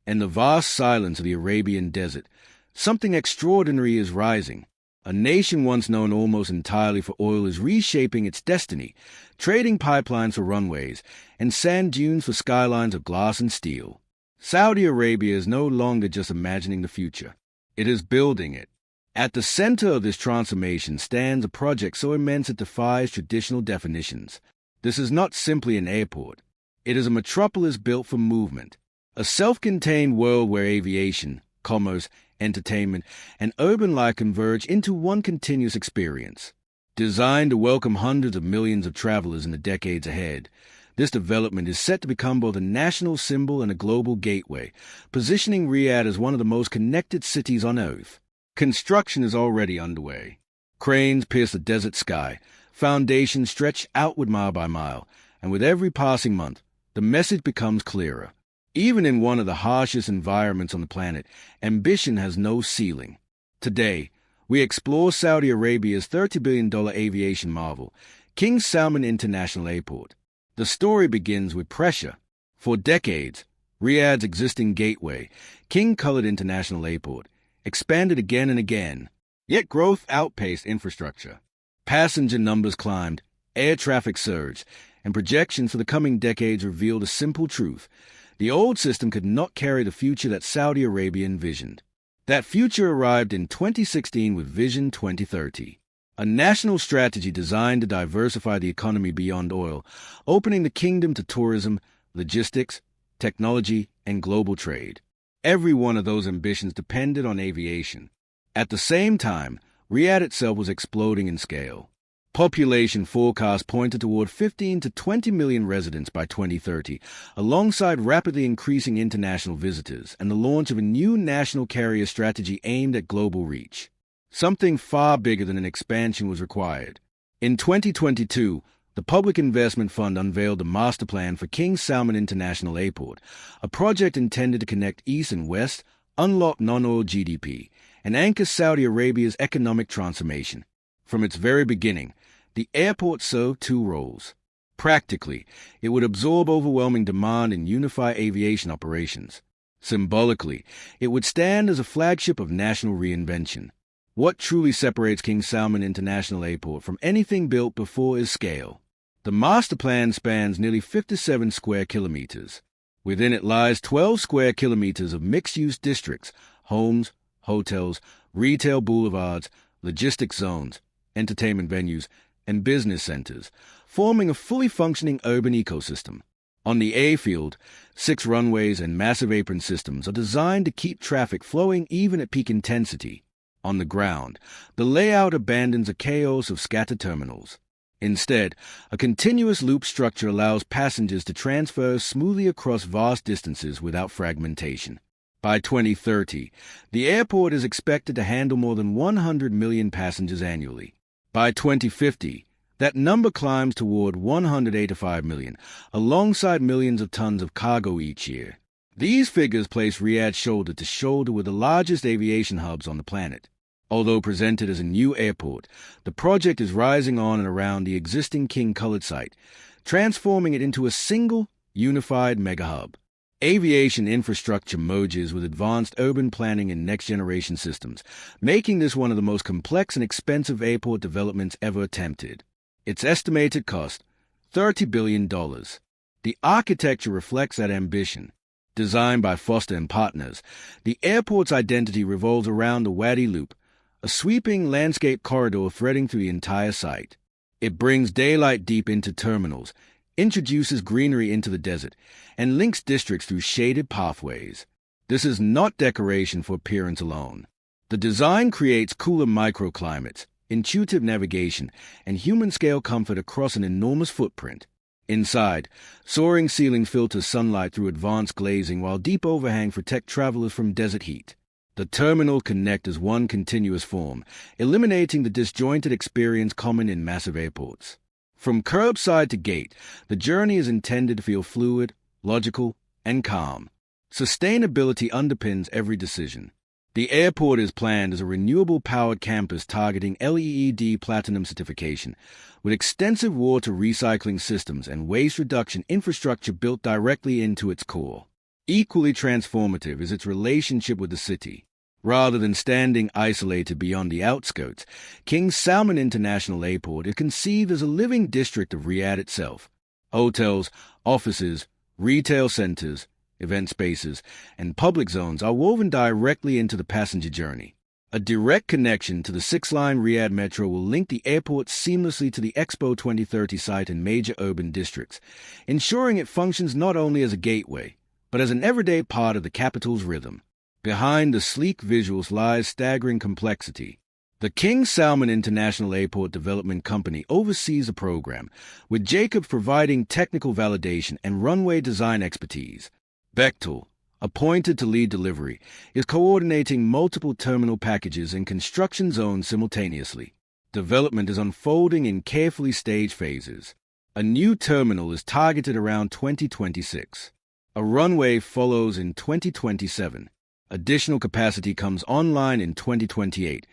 In the vast silence of the Arabian desert, something extraordinary is rising. A nation once known almost entirely for oil is reshaping its destiny, trading pipelines for runways and sand dunes for skylines of glass and steel. Saudi Arabia is no longer just imagining the future. It is building it. At the center of this transformation stands a project so immense it defies traditional definitions. This is not simply an airport. It is a metropolis built for movement, a self-contained world where aviation, commerce, entertainment, and urban life converge into one continuous experience. Designed to welcome hundreds of millions of travelers in the decades ahead, this development is set to become both a national symbol and a global gateway, positioning Riyadh as one of the most connected cities on Earth. Construction is already underway. Cranes pierce the desert sky, foundations stretch outward mile by mile, and with every passing month, the message becomes clearer. Even in one of the harshest environments on the planet, ambition has no ceiling. Today, we explore Saudi Arabia's $30 billion aviation marvel, King Salman International Airport. The story begins with pressure. For decades, Riyadh's existing gateway, King Khalid International Airport, expanded again and again, yet growth outpaced infrastructure. Passenger numbers climbed, air traffic surged, and projections for the coming decades revealed a simple truth. The old system could not carry the future that Saudi Arabia envisioned. That future arrived in 2016 with Vision 2030, a national strategy designed to diversify the economy beyond oil, opening the kingdom to tourism, logistics, technology, and global trade. Every one of those ambitions depended on aviation. At the same time, Riyadh itself was exploding in scale. Population forecasts pointed toward 15 to 20 million residents by 2030, alongside rapidly increasing international visitors and the launch of a new national carrier strategy aimed at global reach. Something far bigger than an expansion was required. In 2022, the Public Investment Fund unveiled the master plan for King Salman International Airport, a project intended to connect East and West, unlock non-oil GDP, and anchor Saudi Arabia's economic transformation. From its very beginning, the airport served two roles. Practically, it would absorb overwhelming demand and unify aviation operations. Symbolically, it would stand as a flagship of national reinvention. What truly separates King Salman International Airport from anything built before is scale. The master plan spans nearly 57 square kilometers. Within it lies 12 square kilometers of mixed-use districts, homes, hotels, retail boulevards, logistics zones, entertainment venues, and business centers, forming a fully functioning urban ecosystem. On the airfield, 6 runways and massive apron systems are designed to keep traffic flowing even at peak intensity. On the ground, the layout abandons a chaos of scattered terminals. Instead, a continuous loop structure allows passengers to transfer smoothly across vast distances without fragmentation. By 2030, the airport is expected to handle more than 100 million passengers annually. By 2050, that number climbs toward 185 million, alongside millions of tons of cargo each year. These figures place Riyadh shoulder to shoulder with the largest aviation hubs on the planet. Although presented as a new airport, the project is rising on and around the existing King Khalid site, transforming it into a single, unified mega-hub. Aviation infrastructure merges with advanced urban planning and next-generation systems, making this one of the most complex and expensive airport developments ever attempted. Its estimated cost, $30 billion. The architecture reflects that ambition. Designed by Foster and Partners, the airport's identity revolves around the Wadi Loop, a sweeping landscape corridor threading through the entire site. It brings daylight deep into terminals, introduces greenery into the desert, and links districts through shaded pathways. This is not decoration for appearance alone. The design creates cooler microclimates, intuitive navigation, and human-scale comfort across an enormous footprint. Inside, soaring ceilings filter sunlight through advanced glazing while deep overhangs protect travelers from desert heat. The terminal connect as one continuous form, eliminating the disjointed experience common in massive airports. From curbside to gate, the journey is intended to feel fluid, logical, and calm. Sustainability underpins every decision. The airport is planned as a renewable-powered campus targeting LEED Platinum certification, with extensive water recycling systems and waste reduction infrastructure built directly into its core. Equally transformative is its relationship with the city. Rather than standing isolated beyond the outskirts, King Salman International Airport is conceived as a living district of Riyadh itself. Hotels, offices, retail centers, event spaces, and public zones are woven directly into the passenger journey. A direct connection to the 6-line Riyadh Metro will link the airport seamlessly to the Expo 2030 site in major urban districts, ensuring it functions not only as a gateway, but as an everyday part of the capital's rhythm. Behind the sleek visuals lies staggering complexity. The King Salman International Airport Development Company oversees the program, with Jacobs providing technical validation and runway design expertise. Bechtel, appointed to lead delivery, is coordinating multiple terminal packages and construction zones simultaneously. Development is unfolding in carefully staged phases. A new terminal is targeted around 2026. A runway follows in 2027. Additional capacity comes online in 2028,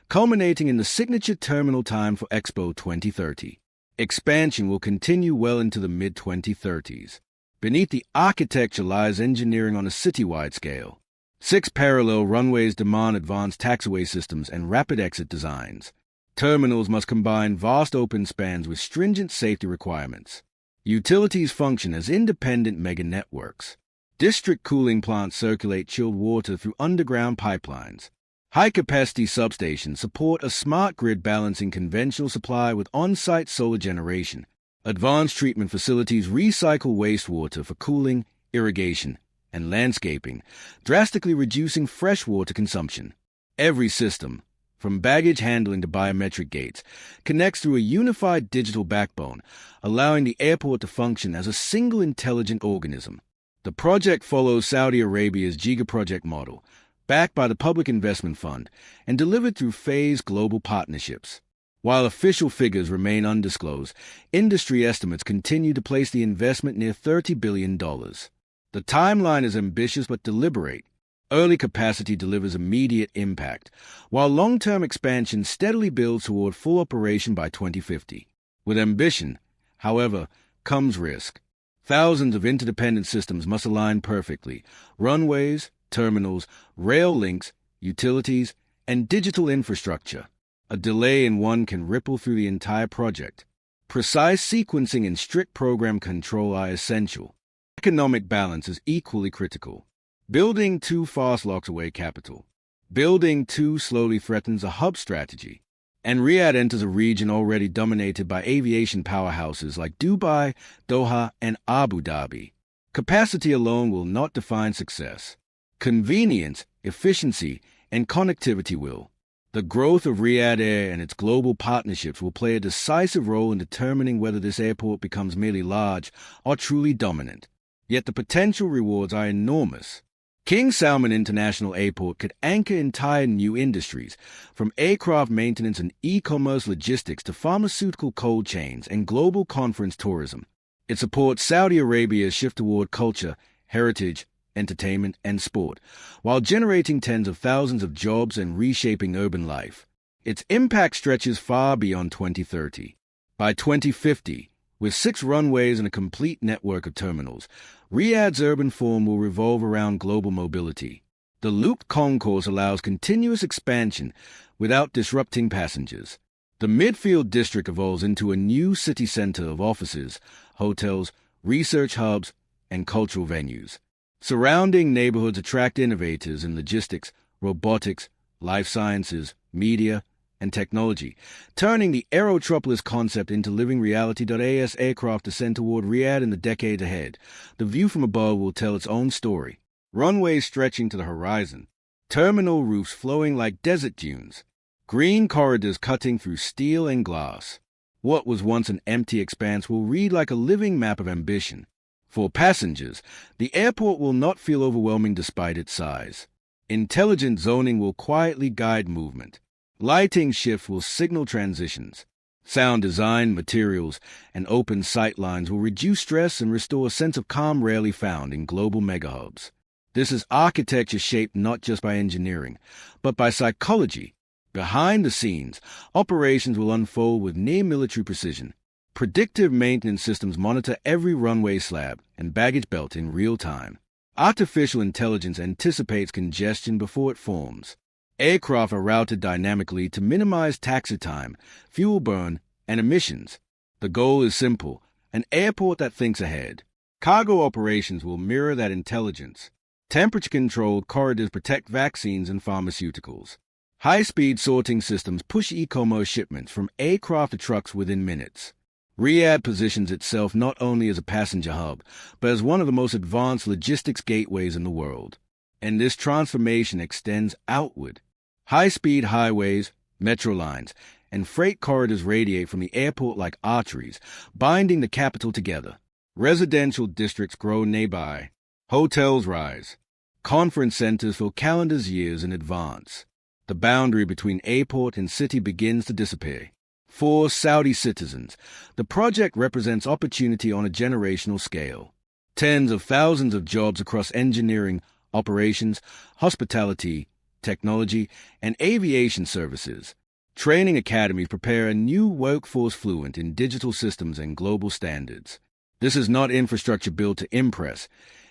culminating in the signature terminal time for Expo 2030. Expansion will continue well into the mid-2030s. Beneath the architecture lies engineering on a citywide scale. 6 parallel runways demand advanced taxiway systems and rapid exit designs. Terminals must combine vast open spans with stringent safety requirements. Utilities function as independent mega networks. District cooling plants circulate chilled water through underground pipelines. High-capacity substations support a smart grid balancing conventional supply with on-site solar generation. Advanced treatment facilities recycle wastewater for cooling, irrigation, and landscaping, drastically reducing freshwater consumption. Every system, from baggage handling to biometric gates, connects through a unified digital backbone, allowing the airport to function as a single intelligent organism. The project follows Saudi Arabia's Giga Project model, backed by the Public Investment Fund, and delivered through phased global partnerships. While official figures remain undisclosed, industry estimates continue to place the investment near $30 billion. The timeline is ambitious but deliberate. Early capacity delivers immediate impact, while long-term expansion steadily builds toward full operation by 2050. With ambition, however, comes risk. Thousands of interdependent systems must align perfectly: runways, terminals, rail links, utilities, and digital infrastructure. A delay in one can ripple through the entire project. Precise sequencing and strict program control are essential. Economic balance is equally critical. Building too fast locks away capital. Building too slowly threatens a hub strategy. And Riyadh enters a region already dominated by aviation powerhouses like Dubai, Doha, and Abu Dhabi. Capacity alone will not define success. Convenience, efficiency, and connectivity will. The growth of Riyadh Air and its global partnerships will play a decisive role in determining whether this airport becomes merely large or truly dominant. Yet the potential rewards are enormous. King Salman International Airport could anchor entire new industries, from aircraft maintenance and e-commerce logistics to pharmaceutical cold chains and global conference tourism. It supports Saudi Arabia's shift toward culture, heritage, entertainment, and sport, while generating tens of thousands of jobs and reshaping urban life. Its impact stretches far beyond 2030. By 2050, with 6 runways and a complete network of terminals, Riyadh's urban form will revolve around global mobility. The looped concourse allows continuous expansion without disrupting passengers. The midfield district evolves into a new city center of offices, hotels, research hubs, and cultural venues. Surrounding neighborhoods attract innovators in logistics, robotics, life sciences, media, and technology, turning the Aerotropolis concept into living reality. As aircraft descend toward Riyadh in the decade ahead, the view from above will tell its own story. Runways stretching to the horizon, terminal roofs flowing like desert dunes, green corridors cutting through steel and glass. What was once an empty expanse will read like a living map of ambition. For passengers, the airport will not feel overwhelming despite its size. Intelligent zoning will quietly guide movement. Lighting shifts will signal transitions. Sound design, materials, and open sight lines will reduce stress and restore a sense of calm rarely found in global megahubs. This is architecture shaped not just by engineering, but by psychology. Behind the scenes, operations will unfold with near-military precision. Predictive maintenance systems monitor every runway slab and baggage belt in real time. Artificial intelligence anticipates congestion before it forms. Aircraft are routed dynamically to minimize taxi time, fuel burn, and emissions. The goal is simple: an airport that thinks ahead. Cargo operations will mirror that intelligence. Temperature-controlled corridors protect vaccines and pharmaceuticals. High-speed sorting systems push e-commerce shipments from aircraft to trucks within minutes. Riyadh positions itself not only as a passenger hub, but as one of the most advanced logistics gateways in the world. And this transformation extends outward. High-speed highways, metro lines, and freight corridors radiate from the airport like arteries, binding the capital together. Residential districts grow nearby. Hotels rise. Conference centers fill calendars years in advance. The boundary between airport and city begins to disappear. For Saudi citizens, the project represents opportunity on a generational scale. Tens of thousands of jobs across engineering, operations, hospitality, technology, and aviation services. Training academies prepare a new workforce fluent in digital systems and global standards. This is not infrastructure built to impress.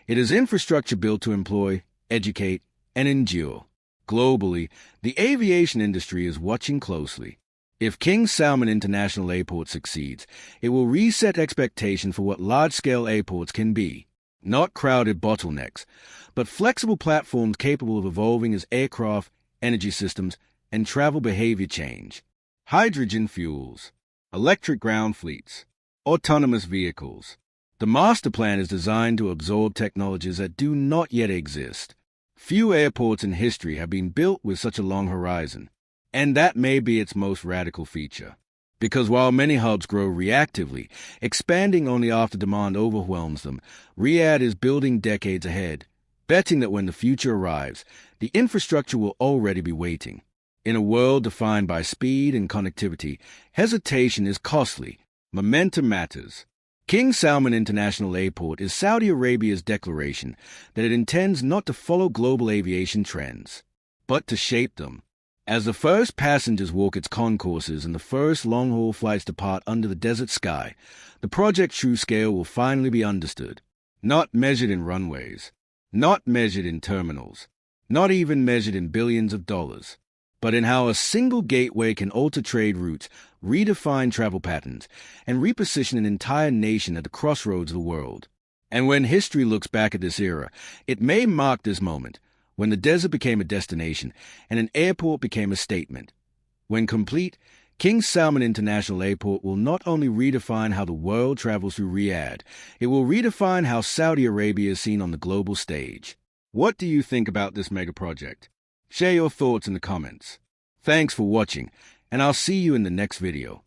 It is infrastructure built to employ, educate, and endure. Globally, the aviation industry is watching closely. If King Salman International Airport succeeds, it will reset expectations for what large-scale airports can be. Not crowded bottlenecks, but flexible platforms capable of evolving as aircraft, energy systems, and travel behavior change. Hydrogen fuels, electric ground fleets, autonomous vehicles. The master plan is designed to absorb technologies that do not yet exist. Few airports in history have been built with such a long horizon, and that may be its most radical feature. Because while many hubs grow reactively, expanding only after demand overwhelms them, Riyadh is building decades ahead, betting that when the future arrives, the infrastructure will already be waiting. In a world defined by speed and connectivity, hesitation is costly. Momentum matters. King Salman International Airport is Saudi Arabia's declaration that it intends not to follow global aviation trends, but to shape them. As the first passengers walk its concourses and the first long-haul flights depart under the desert sky, the project's true scale will finally be understood. Not measured in runways, not measured in terminals, not even measured in billions of dollars, but in how a single gateway can alter trade routes, redefine travel patterns, and reposition an entire nation at the crossroads of the world. And when history looks back at this era, it may mark this moment, when the desert became a destination and an airport became a statement. When complete, King Salman International Airport will not only redefine how the world travels through Riyadh, it will redefine how Saudi Arabia is seen on the global stage. What do you think about this mega project? Share your thoughts in the comments. Thanks for watching, and I'll see you in the next video.